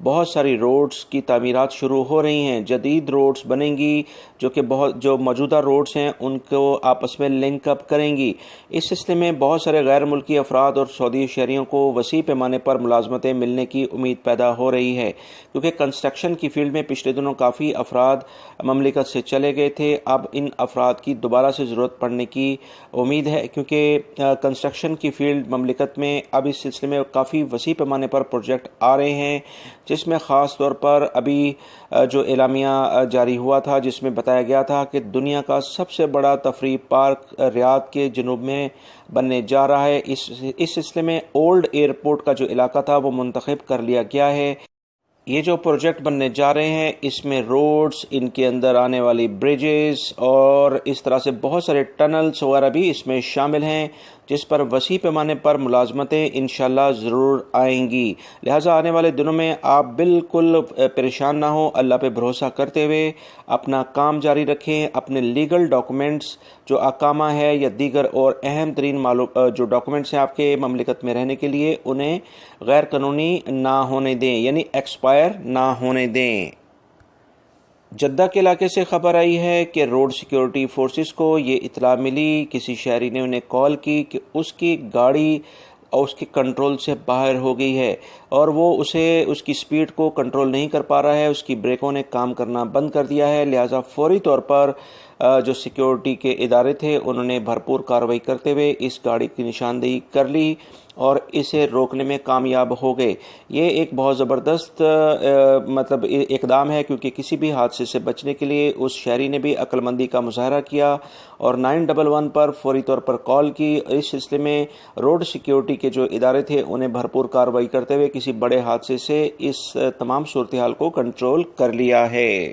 بہت ساری روڈز کی تعمیرات شروع ہو رہی ہیں، جدید روڈز بنیں گی جو موجودہ روڈز ہیں ان کو آپس میں لنک اپ کریں گی۔ اس سلسلے میں بہت سارے غیر ملکی افراد اور سعودی شہریوں کو وسیع پیمانے پر ملازمتیں ملنے کی امید پیدا ہو رہی ہے، کیونکہ کنسٹرکشن کی فیلڈ میں پچھلے دنوں کافی افراد مملکت سے چلے گئے تھے۔ اب ان افراد کی دوبارہ سے ضرورت پڑنے کی امید ہے، کیونکہ کنسٹرکشن کی فیلڈ مملکت میں اب اس سلسلے میں کافی وسیع پیمانے پر پروجیکٹ آ رہے ہیں، جس میں خاص طور پر ابھی جو اعلامیہ جاری ہوا تھا جس میں بتایا گیا تھا کہ دنیا کا سب سے بڑا تفریح پارک ریاض کے جنوب میں بننے جا رہا ہے۔ اس سلسلے میں اولڈ ایئرپورٹ کا جو علاقہ تھا وہ منتخب کر لیا گیا ہے۔ یہ جو پروجیکٹ بننے جا رہے ہیں اس میں روڈز، ان کے اندر آنے والی بریجز اور اس طرح سے بہت سارے ٹنلز وغیرہ بھی اس میں شامل ہیں، جس پر وسیع پیمانے پر ملازمتیں انشاءاللہ ضرور آئیں گی۔ لہٰذا آنے والے دنوں میں آپ بالکل پریشان نہ ہوں، اللہ پہ بھروسہ کرتے ہوئے اپنا کام جاری رکھیں، اپنے لیگل ڈاکومنٹس جو اقامہ ہے یا دیگر اور اہم ترین جو ڈاکومنٹس ہیں آپ کے مملکت میں رہنے کے لیے، انہیں غیر قانونی نہ ہونے دیں، یعنی ایکسپائر نہ ہونے دیں۔ جدہ کے علاقے سے خبر آئی ہے کہ روڈ سیکیورٹی فورسز کو یہ اطلاع ملی، کسی شہری نے انہیں کال کی کہ اس کی گاڑی اور اس کے کنٹرول سے باہر ہو گئی ہے اور وہ اس کی سپیڈ کو کنٹرول نہیں کر پا رہا ہے، اس کی بریکوں نے کام کرنا بند کر دیا ہے۔ لہٰذا فوری طور پر جو سیکیورٹی کے ادارے تھے انہوں نے بھرپور کارروائی کرتے ہوئے اس گاڑی کی نشاندہی کر لی اور اسے روکنے میں کامیاب ہو گئے۔ یہ ایک بہت زبردست اقدام ہے، کیونکہ کسی بھی حادثے سے بچنے کے لیے اس شہری نے بھی عقل مندی کا مظاہرہ کیا اور 911 پر فوری طور پر کال کی۔ اس سلسلے میں روڈ سیکیورٹی کے جو ادارے تھے انہیں بھرپور کارروائی کرتے ہوئے کسی بڑے حادثے سے اس تمام صورتحال کو کنٹرول کر لیا ہے۔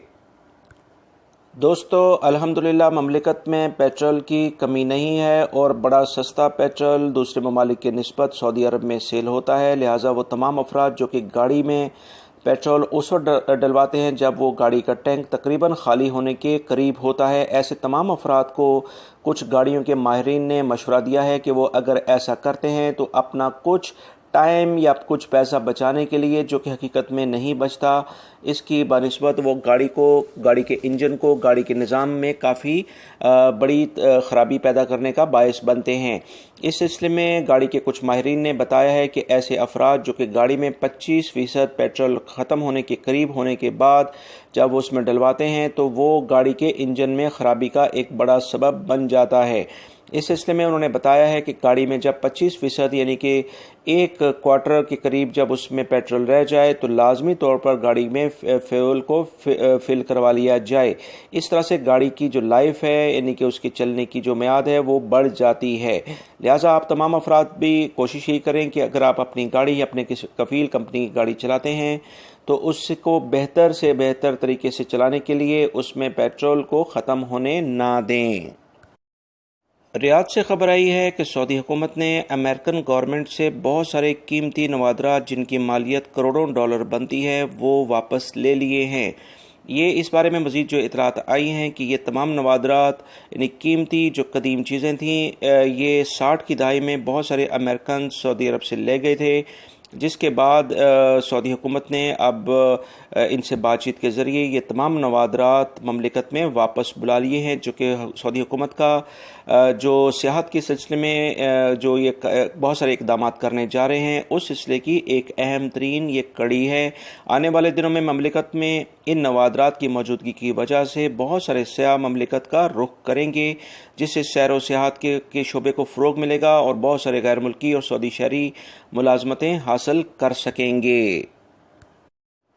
دوستو، الحمدللہ مملکت میں پیٹرول کی کمی نہیں ہے اور بڑا سستا پیٹرول دوسرے ممالک کے نسبت سعودی عرب میں سیل ہوتا ہے۔ لہٰذا وہ تمام افراد جو کہ گاڑی میں پیٹرول اس وقت ڈلواتے ہیں جب وہ گاڑی کا ٹینک تقریباً خالی ہونے کے قریب ہوتا ہے، ایسے تمام افراد کو کچھ گاڑیوں کے ماہرین نے مشورہ دیا ہے کہ وہ اگر ایسا کرتے ہیں تو اپنا کچھ ٹائم یا کچھ پیسہ بچانے کے لیے، جو کہ حقیقت میں نہیں بچتا، اس کی بنسبت وہ گاڑی کے انجن کو، گاڑی کے نظام میں کافی بڑی خرابی پیدا کرنے کا باعث بنتے ہیں۔ اس سلسلے میں گاڑی کے کچھ ماہرین نے بتایا ہے کہ ایسے افراد جو کہ گاڑی میں 25% پیٹرول ختم ہونے کے قریب ہونے کے بعد جب وہ اس میں ڈلواتے ہیں تو وہ گاڑی کے انجن میں خرابی کا ایک بڑا سبب بن جاتا ہے۔ اس سلسلے میں انہوں نے بتایا ہے کہ گاڑی میں جب 25% یعنی کہ ایک کوارٹر کے قریب جب اس میں پیٹرول رہ جائے تو لازمی طور پر گاڑی میں فیول کو فل کروا لیا جائے۔ اس طرح سے گاڑی کی جو لائف ہے یعنی کہ اس کے چلنے کی جو میعاد ہے وہ بڑھ جاتی ہے۔ لہٰذا آپ تمام افراد بھی کوشش ہی کریں کہ اگر آپ اپنی گاڑی یا اپنے کسی کفیل کمپنی کی گاڑی چلاتے ہیں تو اس کو بہتر سے بہتر طریقے سے چلانے کے لیے اس میں پیٹرول کو ختم ہونے نہ دیں۔ ریاض سے خبر آئی ہے کہ سعودی حکومت نے امریکن گورنمنٹ سے بہت سارے قیمتی نوادرات جن کی مالیت کروڑوں ڈالر بنتی ہے وہ واپس لے لیے ہیں۔ یہ اس بارے میں مزید جو اطلاعات آئی ہیں کہ یہ تمام نوادرات یعنی قیمتی جو قدیم چیزیں تھیں یہ 60 کی دہائی میں بہت سارے امریکن سعودی عرب سے لے گئے تھے، جس کے بعد سعودی حکومت نے اب ان سے بات چیت کے ذریعے یہ تمام نوادرات مملکت میں واپس بلا لیے ہیں، جو کہ سعودی حکومت کا جو سیاحت کے سلسلے میں جو یہ بہت سارے اقدامات کرنے جا رہے ہیں اس سلسلے کی ایک اہم ترین یہ کڑی ہے۔ آنے والے دنوں میں مملکت میں ان نوادرات کی موجودگی کی وجہ سے بہت سارے سیاح مملکت کا رخ کریں گے، جس سے سیر و سیاحت کے شعبے کو فروغ ملے گا اور بہت سارے غیر ملکی اور سعودی شہری ملازمتیں حاصل کر سکیں گے۔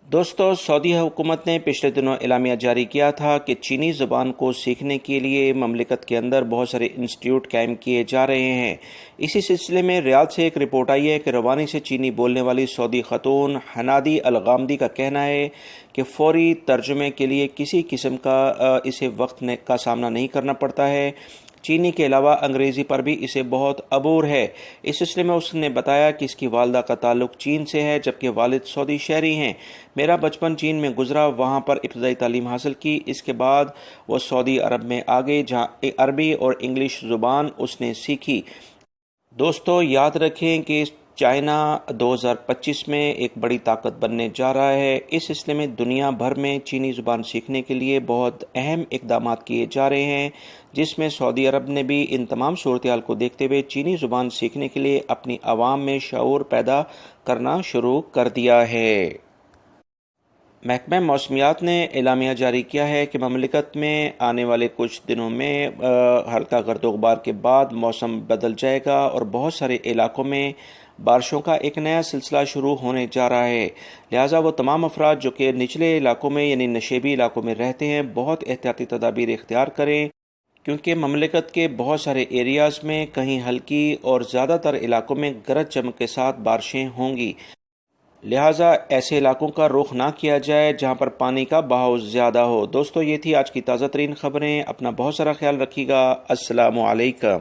دوستو، سعودی حکومت نے پچھلے دنوں اعلامیہ جاری کیا تھا کہ چینی زبان کو سیکھنے کے لیے مملکت کے اندر بہت سارے انسٹیٹیوٹ قائم کیے جا رہے ہیں۔ اسی سلسلے میں ریاض سے ایک رپورٹ آئی ہے کہ روانی سے چینی بولنے والی سعودی خاتون حنادی الغامدی کا کہنا ہے کہ فوری ترجمے کے لیے کسی قسم کا اسے وقت کا سامنا نہیں کرنا پڑتا ہے۔ چینی کے علاوہ انگریزی پر بھی اسے بہت عبور ہے۔ اس سلسلے میں اس نے بتایا کہ اس کی والدہ کا تعلق چین سے ہے جبکہ والد سعودی شہری ہیں۔ میرا بچپن چین میں گزرا، وہاں پر ابتدائی تعلیم حاصل کی، اس کے بعد وہ سعودی عرب میں آگے جہاں عربی اور انگلش زبان اس نے سیکھی۔ دوستو یاد رکھیں کہ چائنا 2025 میں ایک بڑی طاقت بننے جا رہا ہے۔ اس سلسلے میں دنیا بھر میں چینی زبان سیکھنے کے لیے بہت اہم اقدامات کیے جا رہے ہیں، جس میں سعودی عرب نے بھی ان تمام صورتحال کو دیکھتے ہوئے چینی زبان سیکھنے کے لیے اپنی عوام میں شعور پیدا کرنا شروع کر دیا ہے۔ محکمہ موسمیات نے اعلامیہ جاری کیا ہے کہ مملکت میں آنے والے کچھ دنوں میں ہلکا گرد و غبار کے بعد موسم بدل جائے گا اور بہت سارے علاقوں میں بارشوں کا ایک نیا سلسلہ شروع ہونے جا رہا ہے۔ لہٰذا وہ تمام افراد جو کہ نچلے علاقوں میں یعنی نشیبی علاقوں میں رہتے ہیں، بہت احتیاطی تدابیر اختیار کریں، کیونکہ مملکت کے بہت سارے ایریاز میں کہیں ہلکی اور زیادہ تر علاقوں میں گرج چمک کے ساتھ بارشیں ہوں گی۔ لہٰذا ایسے علاقوں کا رخ نہ کیا جائے جہاں پر پانی کا بہاؤ زیادہ ہو۔ دوستو، یہ تھی آج کی تازہ ترین خبریں۔ اپنا بہت سارا خیال رکھیے گا۔ السلام علیکم۔